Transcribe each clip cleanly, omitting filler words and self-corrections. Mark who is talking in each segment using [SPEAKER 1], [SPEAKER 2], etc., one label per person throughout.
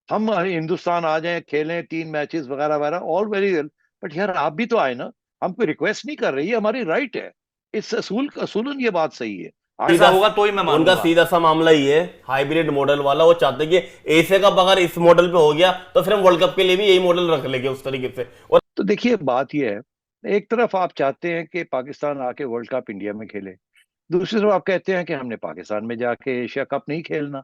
[SPEAKER 1] हम हिंदुस्तान आ जाएं, खेलें 3 मैचेस वगैरह वगैरह, ऑल वेरी वेल, बट यार आप भी तो आए ना। हम कोई रिक्वेस्ट नहीं कर रहे, ये हमारी राइट है। इस असूलन ये बात सही है।
[SPEAKER 2] ऐसा
[SPEAKER 3] सीधा,
[SPEAKER 2] होगा तो ही मैं
[SPEAKER 3] उनका
[SPEAKER 2] मानूंगा।
[SPEAKER 3] सीधा सा मामला ये है, हाइब्रिड मॉडल वाला। वो चाहते हैं कि एशिया कप अगर इस मॉडल पे हो गया तो फिर हम वर्ल्ड कप के लिए भी यही मॉडल रख लेंगे उस तरीके से। और
[SPEAKER 1] तो देखिए बात ये है, एक तरफ आप चाहते हैं कि पाकिस्तान आके वर्ल्ड कप इंडिया में खेले, दूसरी तरफ आप कहते हैं कि हमने पाकिस्तान में जाके एशिया कप नहीं खेलना।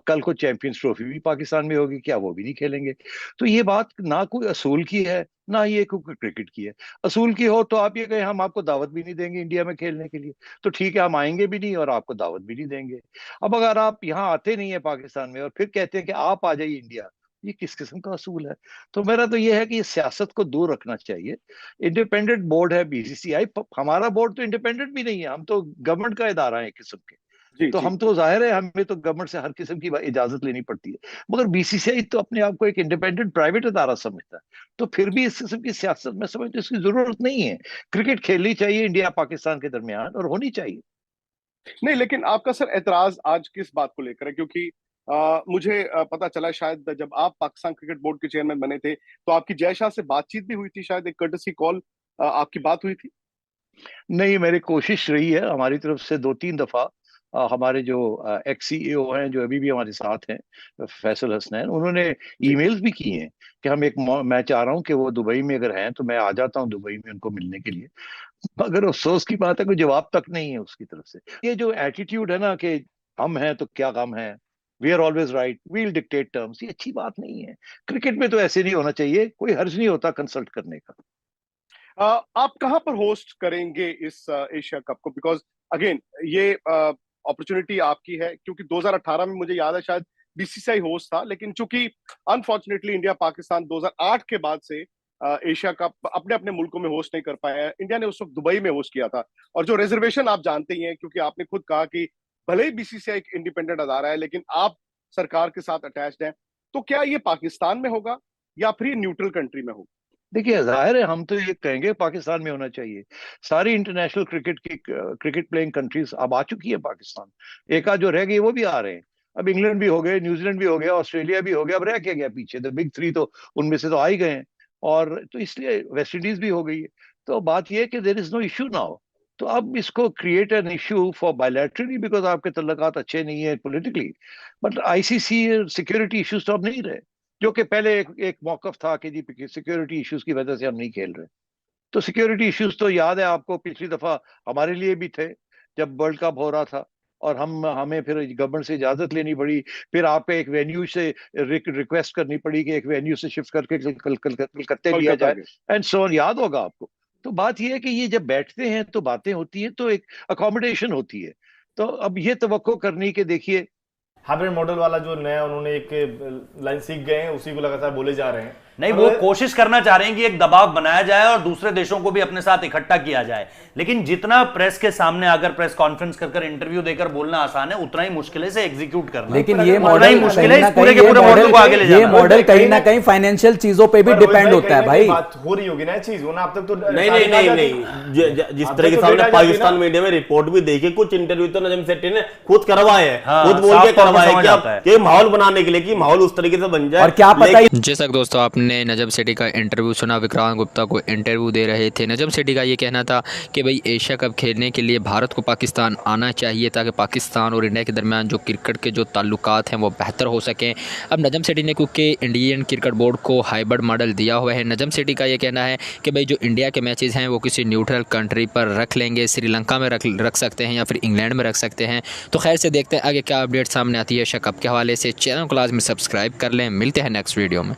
[SPEAKER 1] कल को चैंपियंस ट्रॉफी भी पाकिस्तान में होगी, क्या वो भी नहीं खेलेंगे? तो ये बात ना कोई असूल की है, ना ये कोई क्रिकेट की है। असूल की हो तो आप ये कहें हम आपको दावत भी नहीं देंगे इंडिया में खेलने के लिए, तो ठीक है, हम आएंगे भी नहीं और आपको दावत भी नहीं देंगे। अब अगर आप यहाँ आते नहीं है पाकिस्तान में और फिर कहते हैं कि आप आ जाइए इंडिया, ये किस किस्म का असूल है? तो मेरा तो ये है कि ये सियासत को दूर रखना चाहिए। इंडिपेंडेंट बोर्ड है बीसीसीआई, हमारा बोर्ड तो इंडिपेंडेंट भी नहीं है, हम तो गवर्नमेंट का इदारा है एक किस्म के।
[SPEAKER 2] जी
[SPEAKER 1] तो
[SPEAKER 2] जी।
[SPEAKER 1] हम तो जाहिर है हमें तो गवर्नमेंट से हर किस्म की इजाजत लेनी पड़ती है, मगर बीसीसीआई तो अपने आप को एक इंडिपेंडेंट प्राइवेट इदारा समझता है। तो फिर भी इस किस्म की सियासत में समझते इसकी जरूरत नहीं है। क्रिकेट खेलनी चाहिए इंडिया पाकिस्तान के दरमियान, और होनी चाहिए।
[SPEAKER 2] नहीं, लेकिन आपका सर एतराज आज किस बात को लेकर है? क्योंकि मुझे पता चला शायद जब आप पाकिस्तान क्रिकेट बोर्ड के चेयरमैन बने थे तो आपकी जय शाह से बातचीत भी हुई थी, शायद एक कर्टसी कॉल आपकी बात हुई थी।
[SPEAKER 1] नहीं, मेरी कोशिश रही है हमारी तरफ से 2-3 दफा। हमारे जो एक्स सीईओ हैं जो अभी भी हमारे साथ हैं, फैसल हसनैन, उन्होंने
[SPEAKER 2] जी।
[SPEAKER 1] ईमेल्स भी किए हैं कि हम एक मैं चाह रहा हूं कि वो दुबई में अगर हैं तो मैं आ जाता हूं दुबई में उनको मिलने के लिए। मगर अफसोस की बात है कोई जवाब तक नहीं है उसकी तरफ से। ये जो एटीट्यूड है ना कि हम हैं तो क्या गम है, we are always right, we'll dictate terms, ये अच्छी बात नहीं है। क्रिकेट में तो ऐसे नहीं होना चाहिए, कोई हर्ज नहीं होता कंसल्ट करने का।
[SPEAKER 2] आप कहाँ पर होस्ट करेंगे इस एशिया कप को? बिकॉज अगेन ये अपॉर्चुनिटी आपकी है, क्योंकि 2018 में मुझे याद है शायद बीसीसीआई होस्ट था, लेकिन चूंकि अनफॉर्चुनेटली इंडिया पाकिस्तान 2008 के बाद से एशिया कप अपने अपने मुल्कों में होस्ट नहीं कर पाया है। इंडिया ने उस वक्त दुबई में होस्ट किया था। और जो रिजर्वेशन आप जानते ही हैं, क्योंकि आपने खुद कहा कि भले ही बीसीसीआई एक इंडिपेंडेंट अदारा है लेकिन आप सरकार के साथ अटैच्ड हैं, तो क्या ये पाकिस्तान में होगा या फिर ये न्यूट्रल कंट्री में होगा?
[SPEAKER 1] देखिए जाहिर है हम तो ये कहेंगे पाकिस्तान में होना चाहिए। सारी इंटरनेशनल क्रिकेट प्लेइंग कंट्रीज अब आ चुकी है पाकिस्तान। एक आध जो रह गई वो भी आ रहे हैं। अब इंग्लैंड भी हो गए, न्यूजीलैंड भी हो गया, ऑस्ट्रेलिया भी हो गया, अब रह क्या गया पीछे? द बिग थ्री तो उनमें से तो आ ही गए हैं। और तो इसलिए वेस्ट इंडीज भी हो गई है। तो बात यह है कि there is no issue now. तो अब इसको create an issue for bilaterally because आपके तल्लकात अच्छे नहीं है politically, but ICC security issues तो अब नहीं रहे, जो कि पहले एक मौकफ था कि जी सिक्योरिटी इश्यूज की वजह से हम नहीं खेल रहे। तो सिक्योरिटी इश्यूज तो याद है आपको, पिछली दफा हमारे लिए भी थे जब वर्ल्ड कप हो रहा था, और हमें फिर गवर्नमेंट से इजाजत लेनी पड़ी। फिर आपको एक वेन्यू से रिक्वेस्ट करनी पड़ी कि एक वेन्यू से शिफ्ट करके कलकत्ते लिया
[SPEAKER 2] कोलकाता
[SPEAKER 1] जाए,
[SPEAKER 2] के।
[SPEAKER 1] एंड सो ऑन, याद होगा आपको। तो बात यह है कि ये जब बैठते हैं तो बातें होती है, तो एक अकोमोडेशन होती है। तो अब ये तवक्को करनी कि देखिए,
[SPEAKER 4] हाइब्रिड मॉडल वाला जो नया उन्होंने एक लाइन सीख गए हैं उसी को लगातार बोले जा रहे हैं।
[SPEAKER 2] नहीं, वो
[SPEAKER 4] और
[SPEAKER 2] कोशिश करना चाह रहे हैं कि एक दबाव बनाया जाए और दूसरे देशों को भी अपने साथ इकट्ठा किया जाए। लेकिन जितना प्रेस के सामने आकर प्रेस कॉन्फ्रेंस कर इंटरव्यू देकर बोलना आसान है, उतना ही मुश्किल है इसे एग्जीक्यूट करना।
[SPEAKER 5] लेकिन ये
[SPEAKER 2] उतना ही
[SPEAKER 5] मॉडल
[SPEAKER 2] मुश्किल
[SPEAKER 5] कहीं
[SPEAKER 2] है
[SPEAKER 5] ना
[SPEAKER 2] इस पूरे
[SPEAKER 5] कहीं
[SPEAKER 2] के
[SPEAKER 5] ये
[SPEAKER 2] पूरे मॉडल
[SPEAKER 5] मॉडल
[SPEAKER 2] को आगे ले
[SPEAKER 5] ये
[SPEAKER 2] जाना।
[SPEAKER 5] मॉडल कहीं ना कहीं फाइनेंशियल चीजों पे भी
[SPEAKER 4] पर रोहित
[SPEAKER 5] डिपेंड
[SPEAKER 4] भाई,
[SPEAKER 5] होता है
[SPEAKER 4] कहीं ना कहीं
[SPEAKER 5] भाई।
[SPEAKER 4] बात हो रही होगी ना चीज, वो ना अब तक तो
[SPEAKER 3] नहीं नहीं नहीं नहीं, जिस
[SPEAKER 4] अब
[SPEAKER 3] तरह के
[SPEAKER 4] तो
[SPEAKER 3] सामने
[SPEAKER 4] डेटा जाती
[SPEAKER 3] पाकिस्तान
[SPEAKER 4] ना।
[SPEAKER 3] मीडिया में रिपोर्ट भी देखी, कुछ इंटरव्यू तो नजम सेठी ने खुद करवाए हैं,
[SPEAKER 2] हाँ,
[SPEAKER 3] खुद बोल
[SPEAKER 2] साफ
[SPEAKER 3] के
[SPEAKER 2] तौर पर
[SPEAKER 3] करवाए
[SPEAKER 2] समझ
[SPEAKER 3] कि
[SPEAKER 2] आता है।
[SPEAKER 3] अब ये माहौल बनाने के लिए कि माहौल उस तरीके से बन जाए।
[SPEAKER 5] और क्या पता ही
[SPEAKER 6] जैसा कि दोस्तों आपने नजम सेठी का इंटरव्यू सुना, विक्रांत गुप्ता को इंटरव्यू दे रहे थे। नजम सेठी का ये कहना था कि भाई एशिया कप खेलने के लिए भारत को पाकिस्तान आना चाहिए ताकि पाकिस्तान और इंडिया के दरमियान जो क्रिकेट के जो ताल्लुकात हैं वो बेहतर हो सकें। अब नजम सेठी ने क्योंकि इंडियन क्रिकेट बोर्ड को हाइब्रिड मॉडल दिया हुआ है, नजम सेठी का ये कहना है कि भाई जो इंडिया के मैचेस हैं वो किसी न्यूट्रल कंट्री पर रख लेंगे, श्रीलंका में रख सकते हैं या फिर इंग्लैंड में रख सकते हैं। तो खैर से देखते हैं आगे क्या अपडेट सामने आती है एशिया कप के हवाले से। चैनल को लाजमी सब्सक्राइब कर लें। मिलते हैं नेक्स्ट वीडियो में।